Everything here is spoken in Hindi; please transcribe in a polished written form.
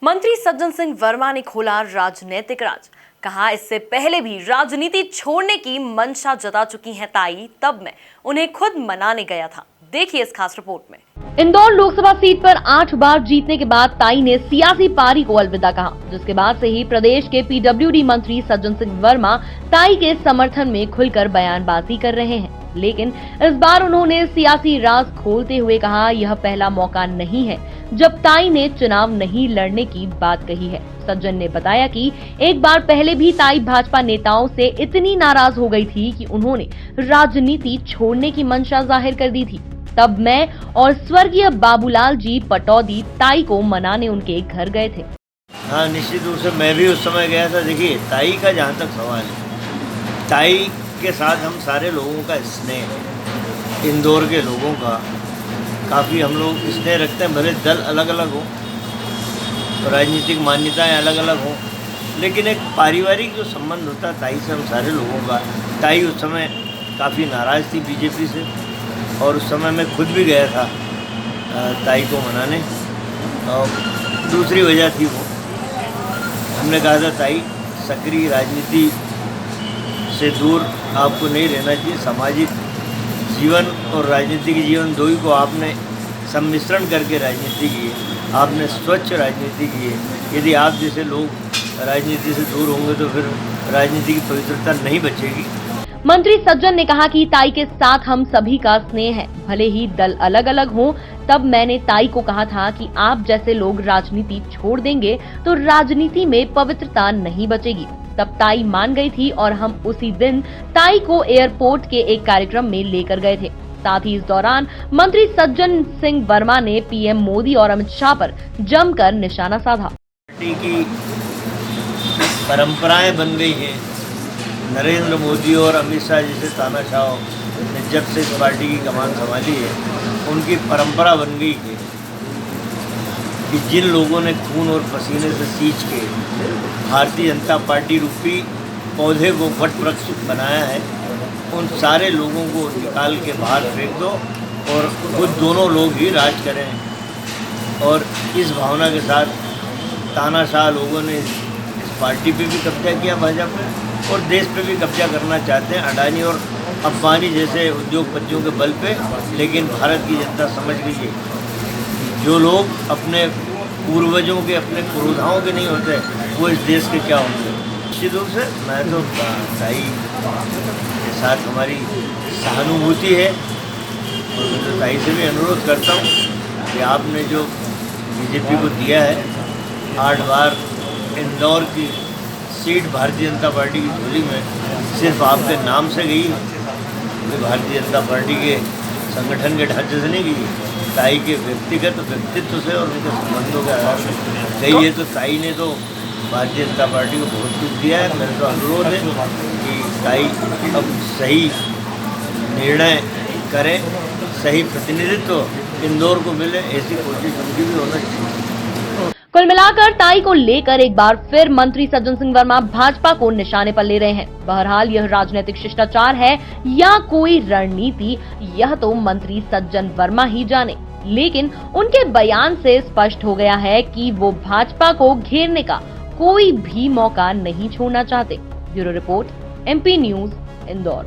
मंत्री सज्जन सिंह वर्मा ने खोला राजनीतिक राज। कहा, इससे पहले भी राजनीति छोड़ने की मंशा जता चुकी हैं ताई, तब मैं उन्हें खुद मनाने गया था। देखिए इस खास रिपोर्ट में। इंदौर लोकसभा सीट पर 8 बार जीतने के बाद ताई ने सियासी पारी को अलविदा कहा, जिसके बाद से ही प्रदेश के पीडब्ल्यूडी मंत्री सज्जन सिंह वर्मा ताई के समर्थन में खुलकर बयानबाजी कर रहे हैं। लेकिन इस बार उन्होंने सियासी राज खोलते हुए कहा, यह पहला मौका नहीं है जब ताई ने चुनाव नहीं लड़ने की बात कही है। सज्जन ने बताया कि एक बार पहले भी ताई भाजपा नेताओं से इतनी नाराज हो गई थी कि उन्होंने राजनीति छोड़ने की मंशा जाहिर कर दी थी। तब मैं और स्वर्गीय बाबूलाल जी पटौदी ताई को मनाने उनके घर गए थे। हाँ, निश्चित रूप से मैं भी उस समय गया था। देखिए, ताई का जहाँ तक सवाल है, ताई के साथ हम सारे लोगों का स्नेह है। इंदौर के लोगों का काफ़ी हम लोग स्नेह रखते हैं। भले दल अलग अलग हो, राजनीतिक मान्यताएं अलग अलग हों, लेकिन एक पारिवारिक जो संबंध होता है ताई से हम सारे लोगों का। ताई उस समय काफ़ी नाराज़ थी बीजेपी से, और उस समय मैं खुद भी गया था ताई को मनाने। और दूसरी वजह थी वो, हमने कहा था ताई सक्रिय राजनीति से दूर आपको नहीं रहना चाहिए। सामाजिक जीवन और राजनीतिक जीवन दो ही को आपने सम्मिश्रण करके राजनीति की है, आपने स्वच्छ राजनीति की है। यदि आप जैसे लोग राजनीति से दूर होंगे तो फिर राजनीति की पवित्रता नहीं बचेगी। मंत्री सज्जन ने कहा कि ताई के साथ हम सभी का स्नेह है, भले ही दल अलग अलग हों। तब मैंने ताई को कहा था कि आप जैसे लोग राजनीति छोड़ देंगे तो राजनीति में पवित्रता नहीं बचेगी। तब ताई मान गई थी और हम उसी दिन ताई को एयरपोर्ट के एक कार्यक्रम में लेकर गए थे। साथ ही इस दौरान मंत्री सज्जन सिंह वर्मा ने पीएम मोदी और अमित शाह पर जमकर निशाना साधा। पार्टी की परंपराएं बन गई हैं। नरेंद्र मोदी और अमित शाह जैसे तानाशाह ने जब से इस पार्टी की कमान संभाली है, उनकी परंपरा बन गई है कि जिन लोगों ने खून और पसीने से सींच के भारतीय जनता पार्टी रूपी पौधे को वट वृक्ष बनाया है, उन सारे लोगों को निकाल के बाहर फेंक दो और खुद दोनों लोग ही राज करें। और इस भावना के साथ तानाशाह लोगों ने इस पार्टी पे भी कब्जा किया, भाजपा, और देश पे भी कब्जा करना चाहते हैं अडानी और अंबानी जैसे उद्योगपतियों के बल पे। लेकिन भारत की जनता समझ गई है, जो लोग अपने पूर्वजों के, अपने पुरोधाओं के नहीं होते, वो इस देश के क्या होंगे। निश्चित रूप से मैं तो ताई के साथ हमारी सहानुभूति है, और मैं तो ताई से भी अनुरोध करता हूँ कि आपने जो बीजेपी को दिया है 8 बार इंदौर की सीट भारतीय जनता पार्टी की झोली में, सिर्फ आपके नाम से गई, कोई भारतीय जनता पार्टी के संगठन के ढांचे से नहीं गई, ताई के व्यक्तिगत व्यक्तित्व से और उनके संबंधों के आधार से गई है। तो ताई ने तो भारतीय जनता पार्टी को बहुत कुछ दिया है। मेरा तो अनुरोध है कि ताई अब सही निर्णय करें, सही प्रतिनिधित्व इंदौर को मिले, ऐसी कोशिश उनकी भी होना चाहिए। कुल मिलाकर ताई को लेकर एक बार फिर मंत्री सज्जन सिंह वर्मा भाजपा को निशाने पर ले रहे हैं। बहरहाल यह राजनीतिक शिष्टाचार है या कोई रणनीति, यह तो मंत्री सज्जन वर्मा ही जाने। लेकिन उनके बयान से स्पष्ट हो गया है कि वो भाजपा को घेरने का कोई भी मौका नहीं छोड़ना चाहते। Bureau report, MP news, Indore.